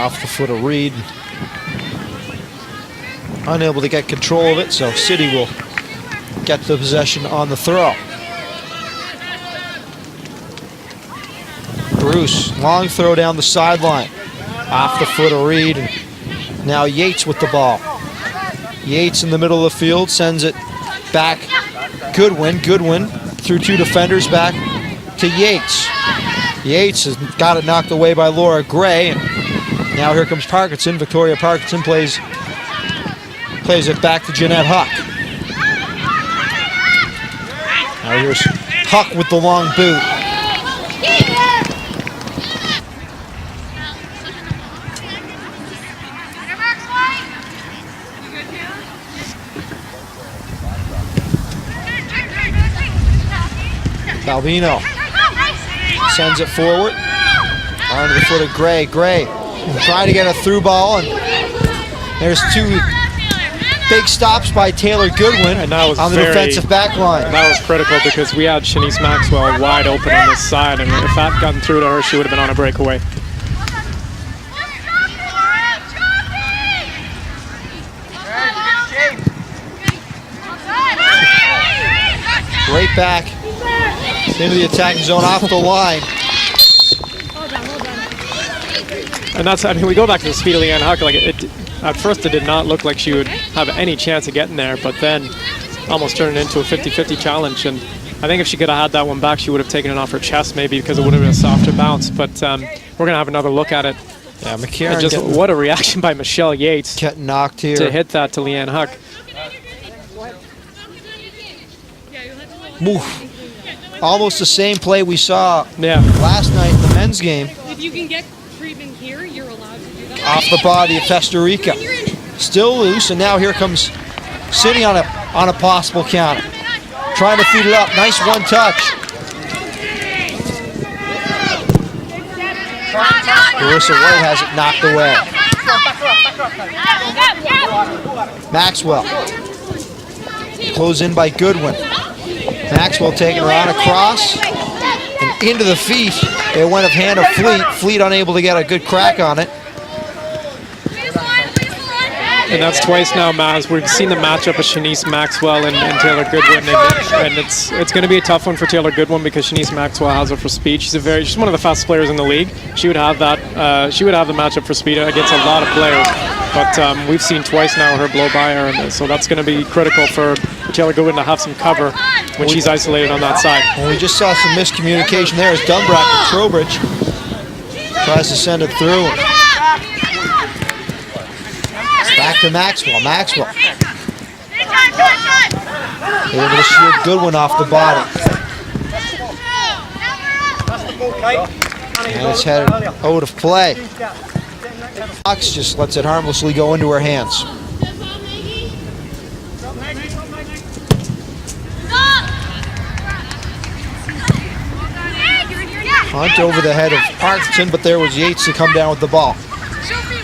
Off the foot of Reed. Unable to get control of it, so City will get the possession on the throw. Bruce, long throw down the sideline. Off the foot of Reed. And now Yates with the ball. Yates in the middle of the field, sends it back. Goodwin through two defenders back to Yates. Yates has got it knocked away by Laura Gray. And now here comes Parkinson. Victoria Parkinson plays it back to Jeanette Huck. Now here's Huck with the long boot. Calvino sends it forward. Onto the foot of Gray. Gray trying to get a through ball, and there's two big stops by Taylor Goodwin and that was on the defensive back line. That was critical because we had Shanice Maxwell wide open on this side, and if that had gotten through to her, she would have been on a breakaway. Right back into the attacking zone off the line. And that's, I mean, we go back to the speed of Leanne Huck. Like at first, it did not look like she would have any chance of getting there, but then almost turned it into a 50-50 challenge. And I think if she could have had that one back, she would have taken it off her chest maybe because it would have been a softer bounce. But we're going to have another look at it. Yeah, McCarron just what a reaction by Michelle Yates. Getting knocked here. To hit that to Leanne Huck. Oof. Almost the same play we saw last night in the men's game. If you can get treatment here, you're allowed to do that. Off the body of Festorica. Still loose, and now here comes City on a possible counter. Trying to feed it up. Nice one touch. Carissa White has it knocked away. Maxwell. Close in by Goodwin. Maxwell taking her on across and into the feet. It went of hand of Fleet. Fleet unable to get a good crack on it. And that's twice now, Maz. We've seen the matchup of Shanice Maxwell and Taylor Goodwin, and it's going to be a tough one for Taylor Goodwin because Shanice Maxwell has her for speed. She's one of the fastest players in the league. She would have that. She would have the matchup for speed against a lot of players. But we've seen twice now her blow by her, and so that's going to be critical for Taylor Goodwin to have some cover when she's isolated on that side. Well, we just saw some miscommunication there as Dunbrack and Trowbridge tries to send it through. Back to Maxwell. Maxwell able to shield Goodwin off the body. And it's headed out of play. Fox just lets it harmlessly go into her hands. Hunt over the head of Parkinson, but there was Yates to come down with the ball.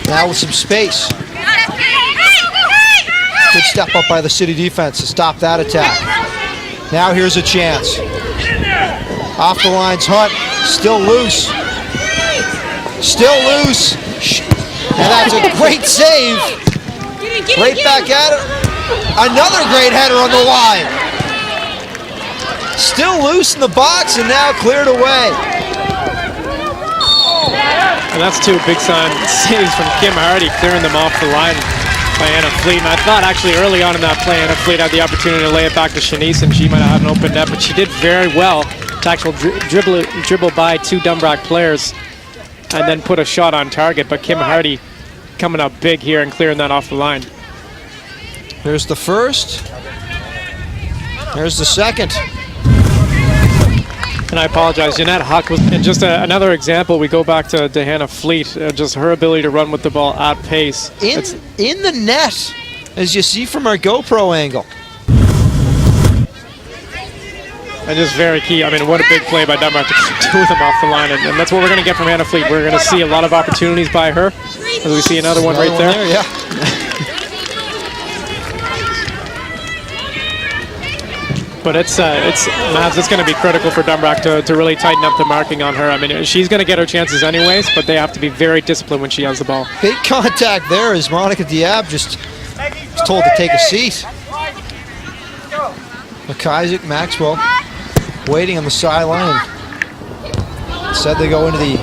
Now with some space. Good step up by the City defense to stop that attack. Now here's a chance. Off the lines, Hunt, still loose. Still loose. And that's a great save. Right back at it. Another great header on the line. Still loose in the box and now cleared away. And that's two big saves from Kim Hardy, clearing them off the line by Anna Fleet. And I thought actually early on in that play, Anna Fleet had the opportunity to lay it back to Shanice, and she might have had an open net, but she did very well to actually dribble by two Dunbrack players and then put a shot on target. But Kim Hardy coming up big here and clearing that off the line. There's the first. There's the second. And I apologize, Jeanette Huck was, and just another example, we go back to Hannah Fleet, just her ability to run with the ball at pace. In the net, as you see from our GoPro angle. And just very key. I mean, what a big play by Dunbar to keep two of them off the line. And that's what we're going to get from Hannah Fleet. We're going to see a lot of opportunities by her. As we see another one right there. Yeah. but it's going to be critical for Dunbrack to really tighten up the marking on her. I mean, she's going to get her chances anyways, but they have to be very disciplined when she has the ball. Big contact there as Monica Diab just was told to take a seat. McIsaac, Maxwell waiting on the sideline. Said they go into the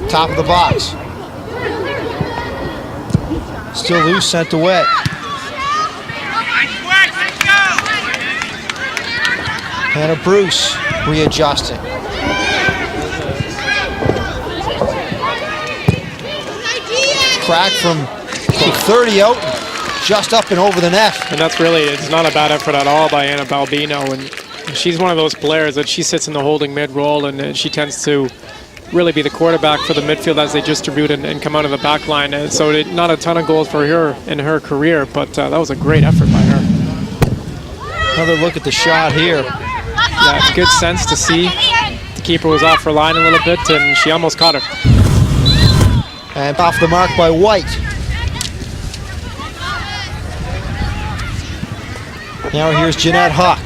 top of the box. Still loose, sent away. Hannah Bruce readjusting. Crack from 30 out, just up and over the net. And that's really, it's not a bad effort at all by Anna Balbino. And she's one of those players that she sits in the holding mid role, and she tends to really be the quarterback for the midfield as they distribute and come out of the back line. And so not a ton of goals for her in her career, but that was a great effort by her. Another look at the shot here. Yeah, good sense to see. The keeper was off her line a little bit, and she almost caught her. And off the mark by White. Now here's Jeanette Huck.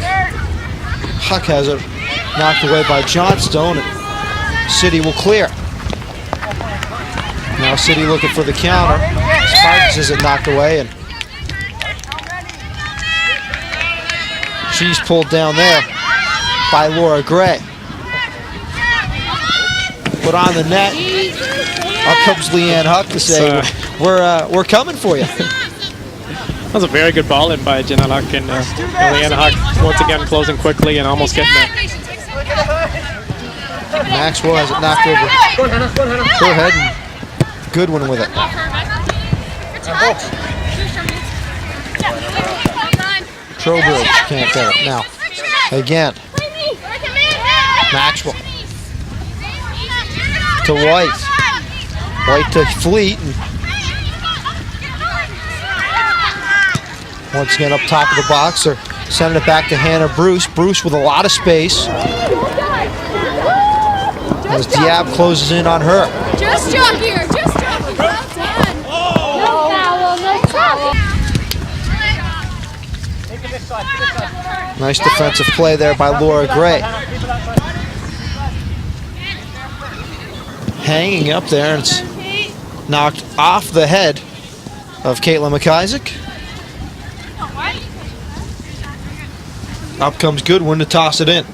Huck has it knocked away by Johnstone, and City will clear. Now City looking for the counter. Spartans has it knocked away, and she's pulled down there by Laura Gray. Put on the net. Up comes Leanne Huck to say, we're coming for you. That was a very good ball in by Jeanette Huck, and Leanne Huck once again closing quickly and almost getting there. Maxwell has it knocked over her head, and Goodwin with it. Trowbridge can't get it. Now, again, Maxwell to White. White to Fleet. And once again up top of the box, they're sending it back to Hannah Bruce. Bruce with a lot of space. As Diab closes in on her. Just jump here, just jump. Well done. No foul, no foul. Nice defensive play there by Laura Gray. Hanging up there, and it's knocked off the head of Caitlin McIsaac. Up comes Goodwin to toss it in.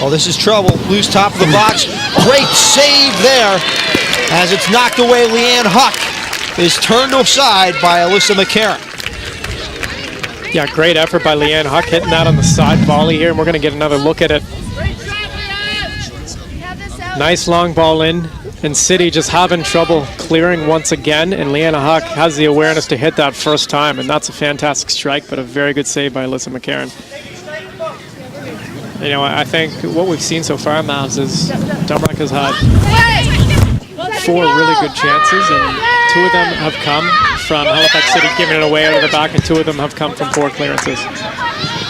Oh, this is trouble. Loose top of the box. Great save there as it's knocked away. Leanne Huck is turned aside by Alyssa McCarron. Yeah, great effort by Leanne Huck hitting that on the side volley here, and we're going to get another look at it. Nice long ball in, and City just having trouble clearing once again, and Leanne Huck has the awareness to hit that first time, and that's a fantastic strike, but a very good save by Alyssa McCarron. You know, I think what we've seen so far, Mavs, is Dunbrack has had 4 really good chances, and 2 of them have come from Halifax City giving it away out of the back, and 2 of them have come from poor clearances.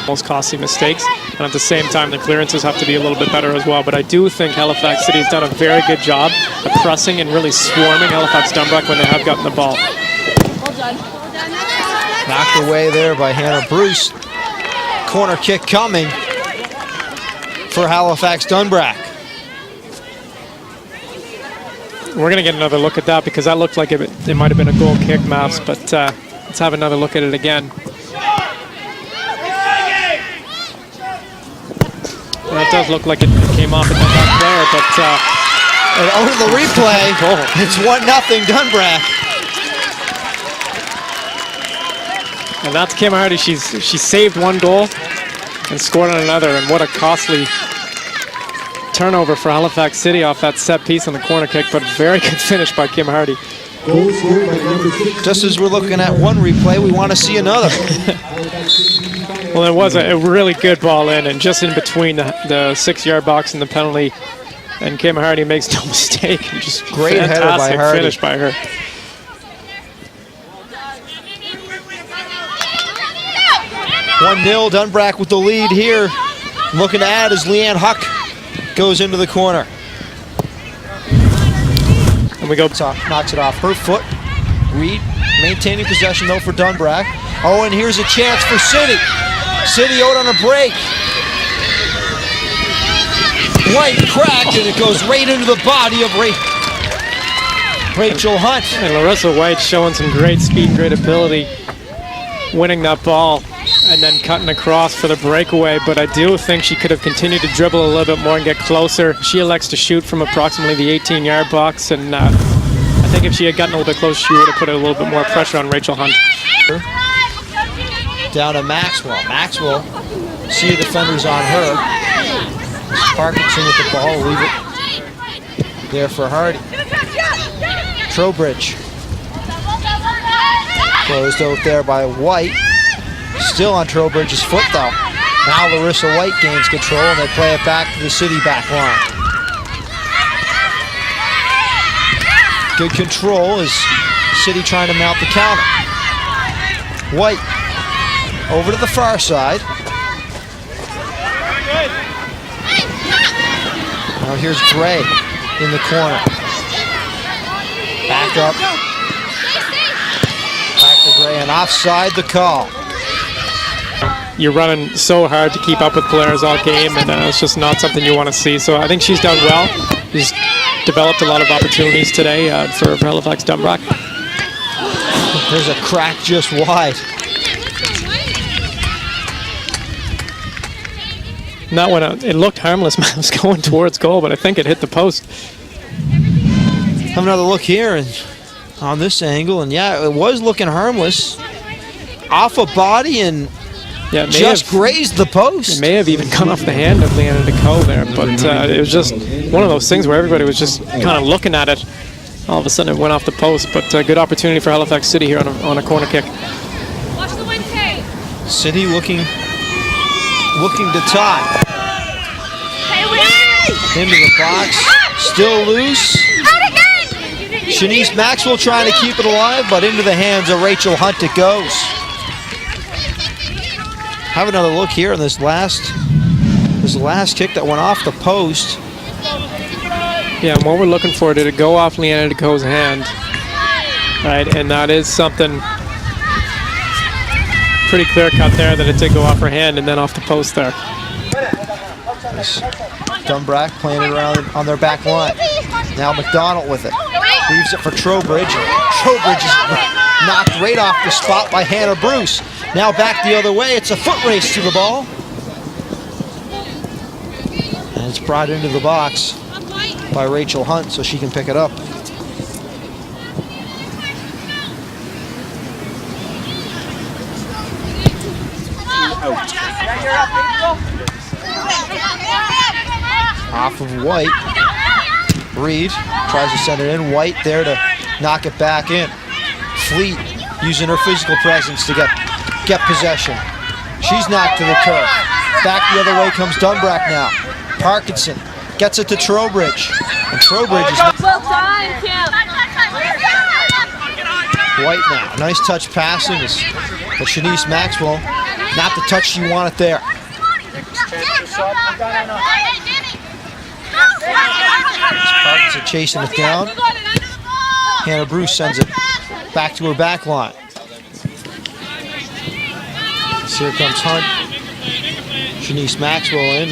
Most costly mistakes, and at the same time, the clearances have to be a little bit better as well. But I do think Halifax City has done a very good job of pressing and really swarming Halifax Dunbrack when they have gotten the ball. Knocked away there by Hannah Bruce. Corner kick coming for Halifax Dunbrack. We're going to get another look at that because that looked like it might have been a goal kick, Mavs, but let's have another look at it again. That does look like it came off a Dunbrack player, but and over the replay, it's 1-0 Dunbrack. And that's Kim Hardy. She saved 1 goal and scored on another, and what a costly turnover for Halifax City off that set piece on the corner kick, but very good finish by Kim Hardy. Just as we're looking at one replay, we want to see another. Well, it was a really good ball in, and just in between the 6-yard box and the penalty, and Kim Hardy makes no mistake. And just great header by Hardy. Finish by her. $1-0 Dunbrack with the lead here. Looking to add as Leanne Huck goes into the corner. we go. Knocks it off her foot. Reed maintaining possession though for Dunbrack. Oh, and here's a chance for City. City out on a break. White cracked, and it goes right into the body of Rachel Hunt. And Larissa White showing some great speed and great ability, winning that ball and then cutting across for the breakaway. But I do think she could have continued to dribble a little bit more and get closer. She elects to shoot from approximately the 18-yard box, and I think if she had gotten a little bit closer, she would have put a little bit more pressure on Rachel Hunt. Down to Maxwell. Maxwell, see the defenders on her. Parkinson with the ball, leave it there for Hardy. Trowbridge. Closed out there by White. Still on Trowbridge's foot though. Now Larissa White gains control and they play it back to the City back line. Good control as City trying to mount the counter. White over to the far side. Now here's Gray in the corner. Back up. Back to Gray and offside the call. You're running so hard to keep up with players all game, and it's just not something you want to see. So I think she's done well. She's developed a lot of opportunities today for Halifax Dunbrack. There's a crack just wide. And that one, it looked harmless. It was going towards goal, but I think it hit the post. Have another look here and on this angle, and yeah, it was looking harmless. Off a body and yeah, just grazed the post. It may have even come off the hand of Leanna DeCoe there, but it was just one of those things where everybody was just kind of looking at it. All of a sudden it went off the post, but good opportunity for Halifax City here on a corner kick. Watch the wind, Kay. City looking to tie. Into the box, still loose. Shanice Maxwell trying to keep it alive, but into the hands of Rachel Hunt it goes. Have another look here on this last kick that went off the post. Yeah, and what we're looking for, did it go off Leanna DeCoe's hand? Right, and that is something pretty clear cut there, that it did go off her hand and then off the post there. Dunbrack playing it around on their back line. Now McDonald with it. Leaves it for Trowbridge. Trowbridge is knocked right off the spot by Hannah Bruce. Now back the other way. It's a foot race to the ball. And it's brought into the box by Rachel Hunt so she can pick it up. Off of White. Reed tries to send it in. White there to knock it back in. Fleet using her physical presence to get possession. She's knocked to the curb. Back the other way comes Dunbrack now. Parkinson gets it to Trowbridge. And Trowbridge is Well done, Kim. White now. Nice touch passing. But Shanice Maxwell, not the touch she wanted there. Parkinson chasing it down. Hannah Bruce sends it back to her back line. So here comes Hunt. Shanice Maxwell in.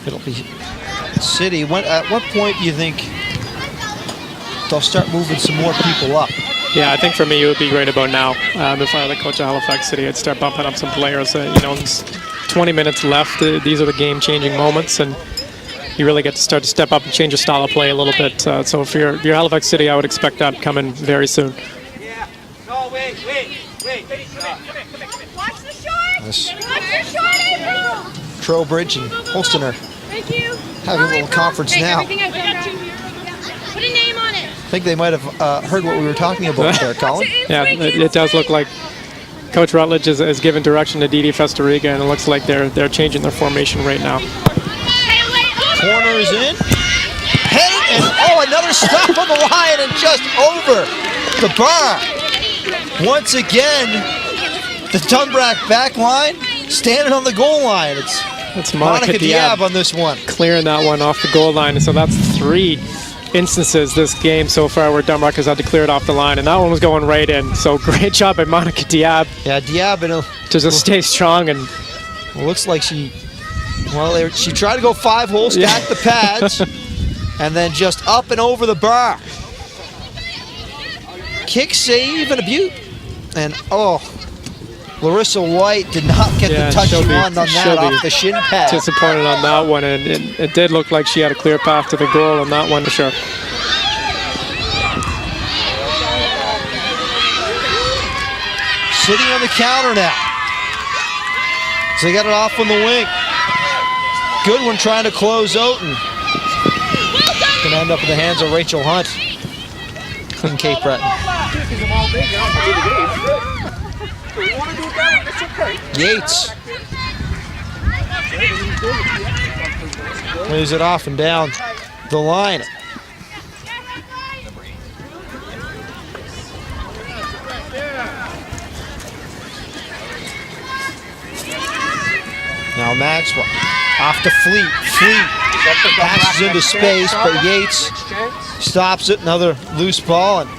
It'll be City. At what point do you think they'll start moving some more people up? Yeah, I think for me it would be right about now. If I were the coach of Halifax City, I'd start bumping up some players. It's 20 minutes left. These are the game-changing moments, and you really get to start to step up and change your style of play a little bit. So if you're Halifax City, I would expect that coming very soon. Watch the short. Watch your short, April. Trowbridge and Holstener Thank you. having a little conference now. Everything I've done. Put a name on it. I think they might have heard what we were talking about there, Colin. Yeah, it does look like Coach Rutledge has given direction to Didi Festeriga, and it looks like they're changing their formation right now. Corner is in. Hey, and another stop on the line and just over the bar. Once again, the Dunbrack back line standing on the goal line. It's Monica Diab on this one. Clearing that one off the goal line, so that's 3 instances this game so far where dunbrack has had to clear it off the line, and that one was going right in. So great job by Monica Diab. Yeah, Diab to just stay strong, and looks like she tried to go 5-hole, stack the pads, and then just up and over the bar. Kick save and a beaut, and Larissa White did not get the touch she wanted on that off the shin pad. Disappointed on that one, and it did look like she had a clear path to the goal on that one for sure. Sitting on the counter now. So they got it off on the wing. Good one trying to close out, and gonna end up in the hands of Rachel Hunt in Cape Breton. Yates plays it off and down the line. Now Maxwell off to Fleet. Fleet passes into space, but Yates stops it. Another loose ball, and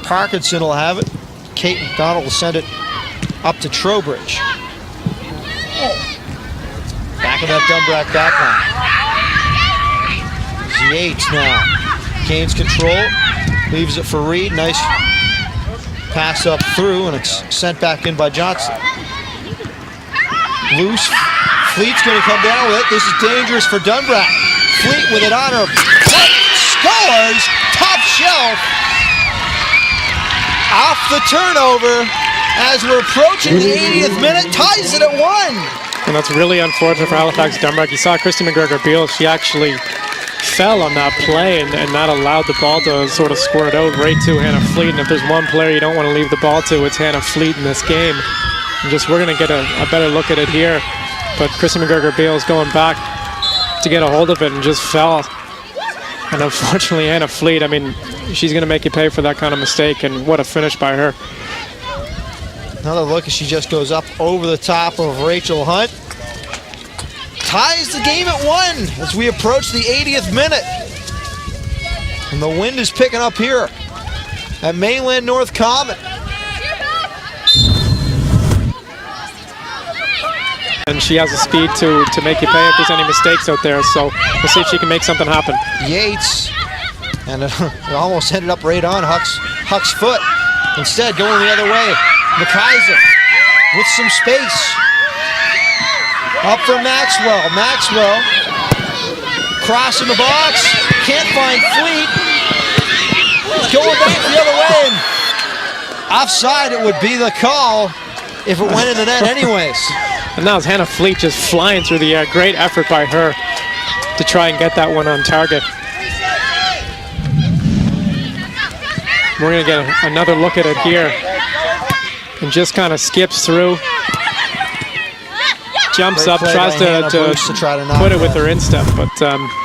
Parkinson will have it. Kate McDonald will send it up to Trowbridge. Back of that dunbrack backline. Yates now gains control, leaves it for Reed. Nice pass up through, and it's sent back in by Johnson. Loose. Fleet's going to come down with it. This is dangerous for dunbrack. Fleet with it on her. Scores! Top shelf! Off the turnover as we're approaching the 80th minute. Ties it at 1. And that's really unfortunate for Halifax dunbrack. You saw Christy McGregor-Beal. She actually fell on that play, and that allowed the ball to sort of squirt out right to Hannah Fleet. And if there's one player you don't want to leave the ball to, it's Hannah Fleet in this game. And we're going to get a better look at it here. But Christy McGregor-Beal is going back to get a hold of it and just fell. And unfortunately, Hannah Fleet, I mean, she's going to make you pay for that kind of mistake, and what a finish by her. Another look as she just goes up over the top of Rachel Hunt. Ties the game at 1 as we approach the 80th minute. And the wind is picking up here at Mainland North Common. And she has the speed to make you pay if there's any mistakes out there. So we'll see if she can make something happen. Yates, and it almost ended up right on Huck's foot. Instead, going the other way. McKaiser with some space. Up for Maxwell. Maxwell crossing the box. Can't find Fleet. Going back the other way. And offside it would be the call if it went in the net anyways. And now it's Hannah Fleet just flying through the air. Great effort by her to try and get that one on target. We're going to get another look at it here. And just kind of skips through. Jumps up, tries to put it with her instep, but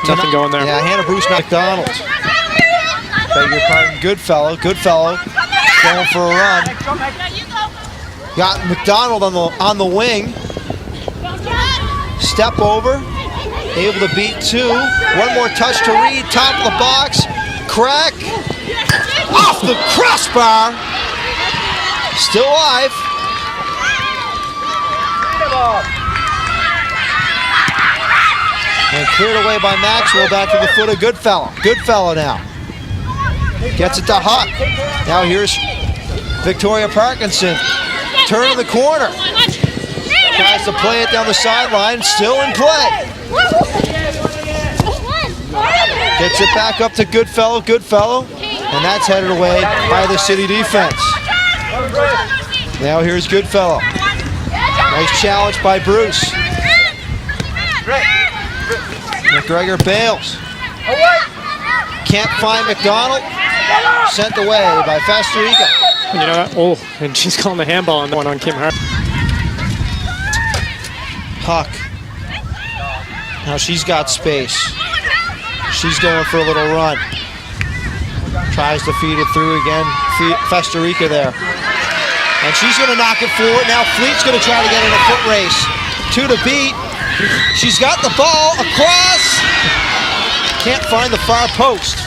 nothing going there. Yeah, Hannah Bruce McDonald. Beg your pardon. Good fellow. Going for a run. Got McDonald on the wing. Step over, able to beat 2. One more touch to Reed, top of the box. Crack, off the crossbar. Still alive. And cleared away by Maxwell, back to the foot of Goodfellow. Goodfellow now. Gets it to Huck. Now here's Victoria Parkinson. Turn in the corner. Tries to play it down the sideline, still in play. Gets it back up to Goodfellow, and that's headed away by the City defense. Now here's Goodfellow. Nice challenge by Bruce. McGregor bails. Can't find McDonald. Sent away by Fasterica. You know what? Oh, and she's calling the handball on the one on Kim Hart. Huck. Now she's got space. She's going for a little run. Tries to feed it through again. Fasterica there. And she's going to knock it forward. Now Fleet's going to try to get in a foot race. 2 to beat. She's got the ball across. Can't find the far post.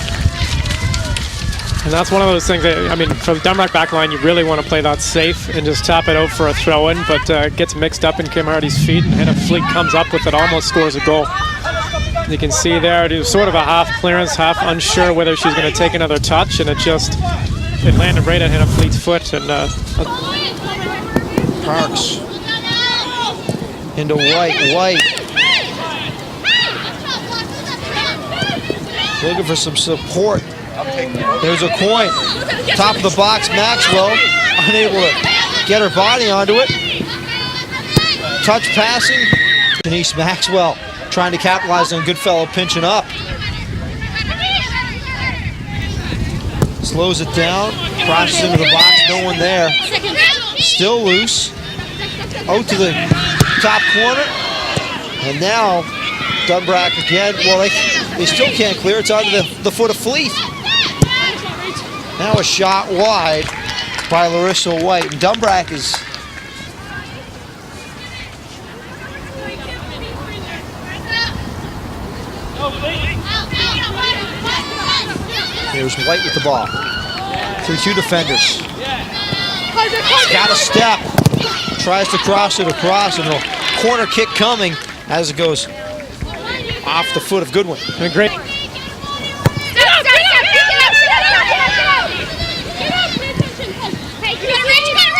And that's one of those things that, I mean, for the dunbrack back line, you really want to play that safe and just tap it out for a throw-in, but it gets mixed up in Kim Hardy's feet, and Hannah Fleet comes up with it, almost scores a goal. You can see there, it was sort of a half clearance, half unsure whether she's going to take another touch, and it landed right at Hannah Fleet's foot. And Parks into White. Looking for some support. There's a coin. Top of the box, Maxwell unable to get her body onto it. Touch passing. Denise Maxwell trying to capitalize on Goodfellow pinching up. Slows it down, crosses into the box, no one there. Still loose. Out to the top corner. And now dunbrack again. Well, they still can't clear. It's onto the foot of Fleet. Now a shot wide by Larissa White. And dunbrack is... There's White with the ball. Through two defenders. Got a step. Tries to cross it across, and a corner kick coming as it goes off the foot of Goodwin. And great.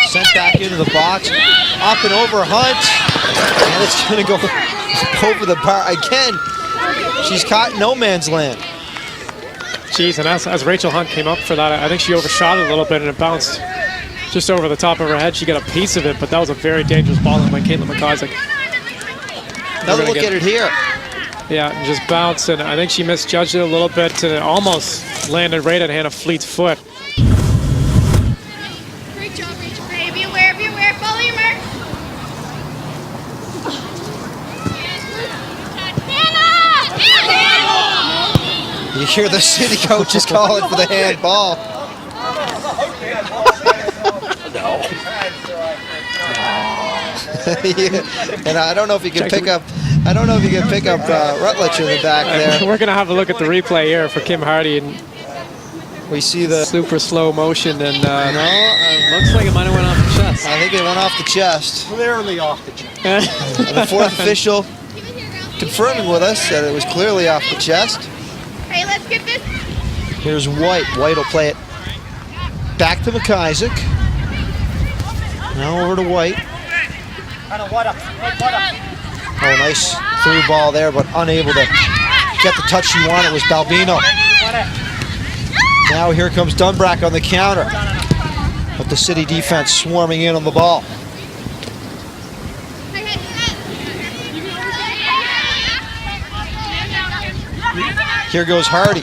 Sent back into the box. Up and over Hunt. And it's going to go over the bar again. She's caught in no man's land. Jeez, and as Rachel Hunt came up for that, I think she overshot it a little bit and it bounced just over the top of her head. She got a piece of it, but that was a very dangerous ball by Caitlin McIsaac. Another look at it here. Yeah, and just bounced, and I think she misjudged it a little bit, and it almost landed right at Hannah Fleet's foot. Great job, Rachel. Hey, be aware, follow your mark. You hear the city coaches calling for the handball. Yeah. And I don't know if you can pick up. I don't know if you can pick up Rutledge in the back there. We're gonna have a look at the replay here for Kim Hardy, and we see the super slow motion, and looks like it might have went off the chest. I think it went off the chest. Clearly off the chest. And the fourth official confirming with us that it was clearly off the chest. Hey, let's get this. Here's White. White will play it back to McIsaac. Now over to White. Oh, nice through ball there, but unable to get the touch she wanted was Balbino. Now here comes dunbrack on the counter. But the city defense swarming in on the ball. Here goes Hardy.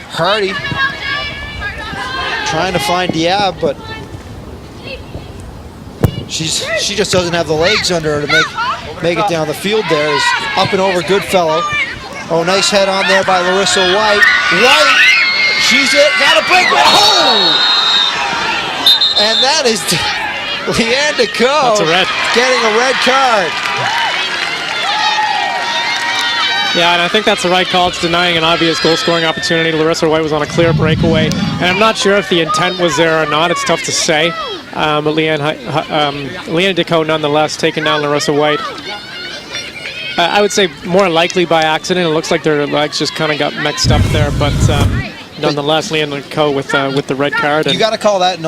Hardy trying to find Diab, but she just doesn't have the legs under her to make it down the field there. Is up and over Goodfellow. Oh, nice head on there by Larissa White. White, she's it, got a break. Oh! And that is Leanne Decaux getting a red card. yeah, and I think that's the right call. It's denying an obvious goal-scoring opportunity. Larissa White was on a clear breakaway, and I'm not sure if the intent was there or not. It's tough to say. But Leanne Decaux, nonetheless, taking down Larissa White. I would say more likely by accident. It looks like their legs just kind of got mixed up there, but nonetheless, Leanne Decaux with the red card. You got to call that in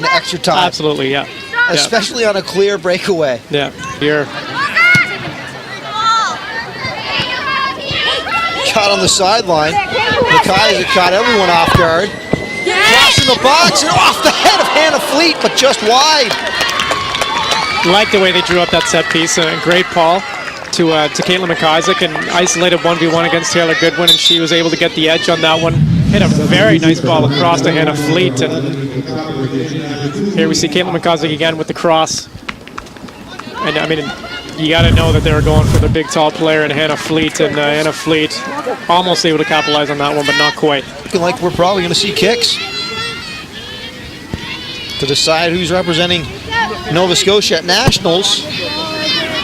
extra time. Absolutely, yeah. Especially on a clear breakaway. Yeah, here. Caught on the sideline. McIsaac caught everyone off guard. Crossing the box and off the head of Hannah Fleet, but just wide. Like the way they drew up that set piece. A great ball to Caitlin McIsaac, and isolated 1v1 against Taylor Goodwin, and she was able to get the edge on that one. Hit a very nice ball across to Hannah Fleet, and here we see Caitlin McIsaac again with the cross. And I mean, you got to know that they were going for the big tall player in Hannah Fleet, and Hannah Fleet almost able to capitalize on that one, but not quite. Looking like we're probably going to see kicks to decide who's representing Nova Scotia at Nationals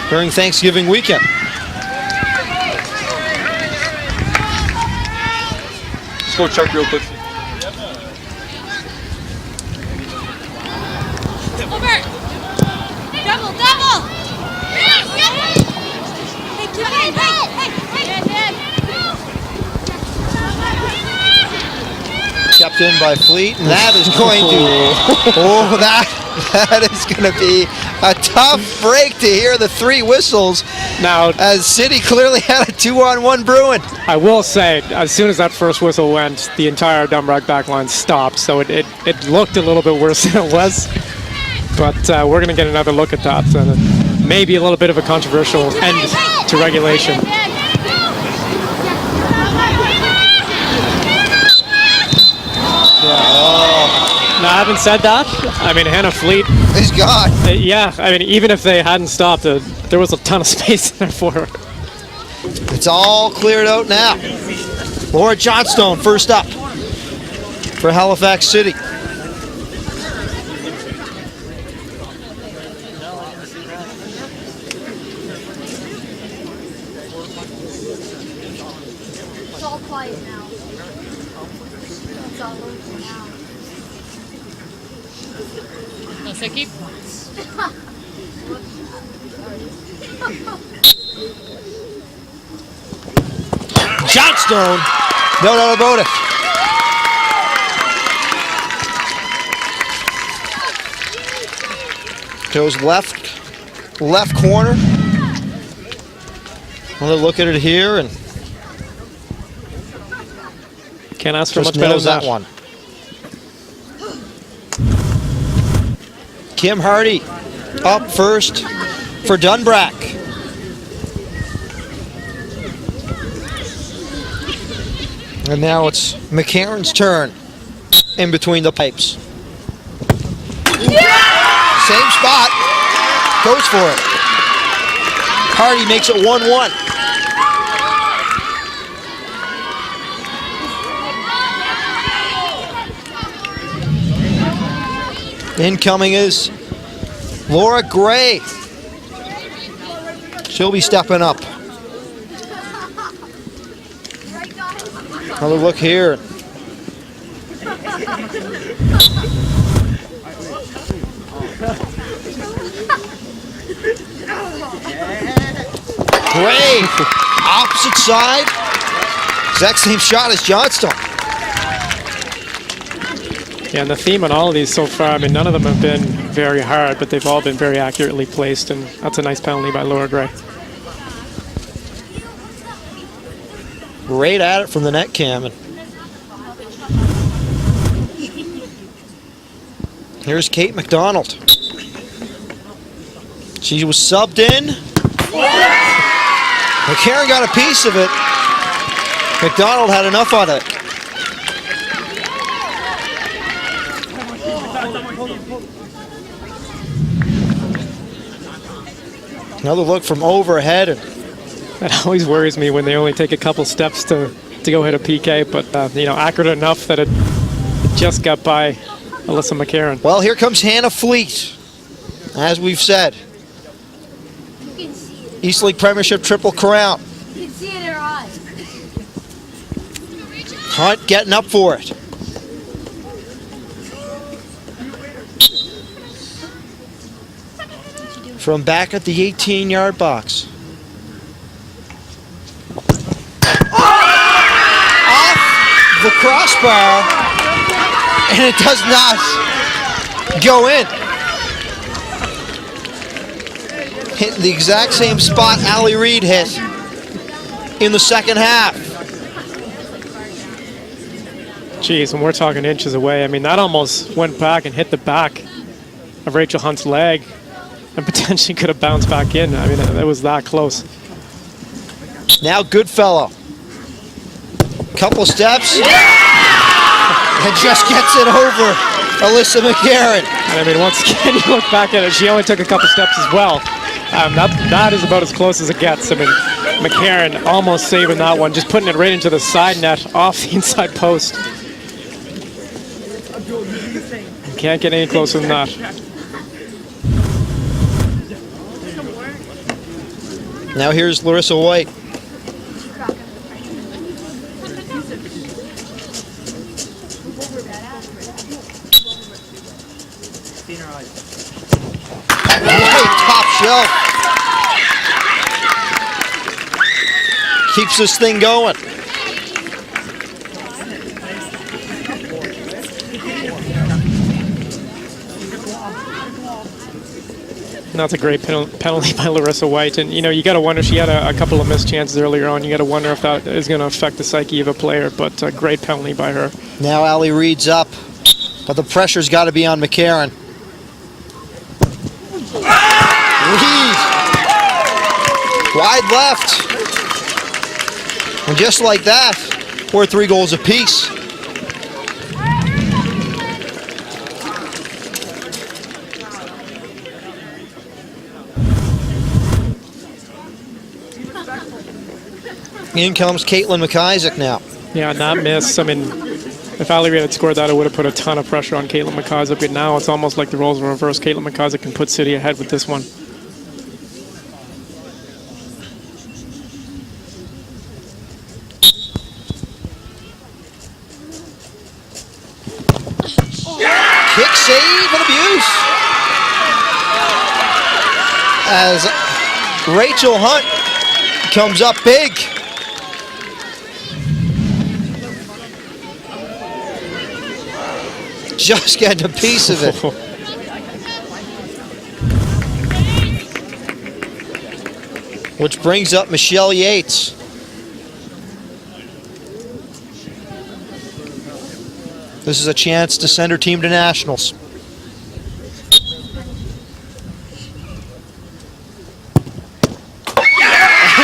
during Thanksgiving weekend. Just go check real quick. Tapped in by Fleet, and that is going to, oh, that is going to be a tough break to hear the 3 whistles. Now, as City clearly had a 2-on-1 brewing. I will say, as soon as that first whistle went, the entire Dunbrack backline stopped, so it looked a little bit worse than it was. But we're going to get another look at that, and maybe a little bit of a controversial end to regulation. Now, having said that, I mean, Hannah Fleet is gone. Yeah, I mean, even if they hadn't stopped, there was a ton of space in there for her. It's all cleared out now. Laura Johnstone first up for Halifax City. It's all quiet now. It's all over now. No, so keep. Johnstone, no doubt about it. Goes left corner. Another look at it here, and can't ask for just much better nails than that one. Kim Hardy up first for Dunbrack. And now it's McCarron's turn in between the pipes. Same spot, goes for it. Hardy makes it 1-1. Incoming is Laura Gray. She'll be stepping up. Another look here. Gray, opposite side. Exact same shot as Johnstone. Yeah, and the theme on all of these so far, I mean, none of them have been very hard, but they've all been very accurately placed, and that's a nice penalty by Laura Gray. Great at it from the net cam. And here's Kate McDonald. She was subbed in. McCarron got a piece of it. McDonald had enough on it. Another look from overhead. And that always worries me when they only take a couple steps to go hit a PK, but you know, accurate enough that it just got by Alyssa McCarron. Well, here comes Hannah Fleet, as we've said. East League Premiership Triple Crown. You can see it in her eyes. Hunt getting up for it. From back at the 18-yard box. Off the crossbar, and it does not go in. Hitting the exact same spot Allie Reed hit in the second half. Geez, when we're talking inches away, I mean, that almost went back and hit the back of Rachel Hunt's leg and potentially could have bounced back in. I mean, it was that close. Now Goodfellow. Couple steps. And just gets it over Alyssa McCarron. And I mean, once again, you look back at it, she only took a couple steps as well. That is about as close as it gets. I mean, McCarron almost saving that one, just putting it right into the side net off the inside post. Can't get any closer than that. Now here's Larissa White. Top shelf. Keeps this thing going. And that's a great penalty by Larissa White. And, you know, you got to wonder, she had a couple of missed chances earlier on. You got to wonder if that is going to affect the psyche of a player, but a great penalty by her. Now Allie Reed's up, but the pressure's got to be on McCarron. Reed, wide left. And just like that, we're 3 goals apiece. In comes Caitlin McIsaac now. Yeah, not miss. I mean, if Allie Reed had scored that, it would have put a ton of pressure on Caitlin McIsaac. But now it's almost like the roles are reversed. Caitlin McIsaac can put City ahead with this one. Kick save and abuse. As Rachel Hunt comes up big. Just getting a piece of it. Which brings up Michelle Yates. This is a chance to send her team to nationals. And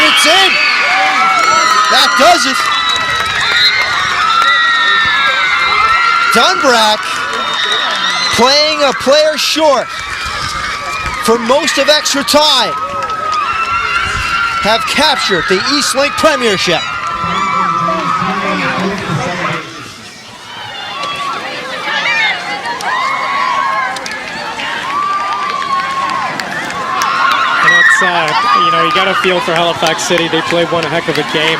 it's in. That does it. Dunbrack playing a player short for most of extra time have captured the Eastlink Premiership. You know, you got to feel for Halifax City. They played one heck of a game.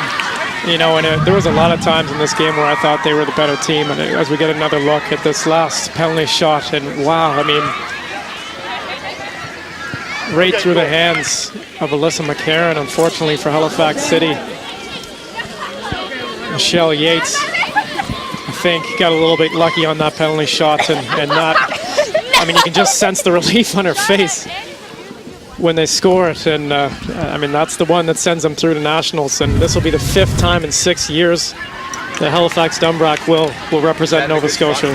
You know, and there was a lot of times in this game where I thought they were the better team. And as we get another look at this last penalty shot, and wow, I mean, right through the hands of Alyssa McCarron, unfortunately for Halifax City. Michelle Yates, I think, got a little bit lucky on that penalty shot and not, I mean, you can just sense the relief on her face when they score it, and I mean, that's the one that sends them through to nationals, and this will be the 5th time in 6 years that Halifax Dunbrack will represent Nova Scotia.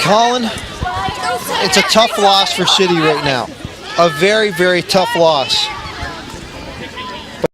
Colin, it's a tough loss for City right now. A very, very tough loss.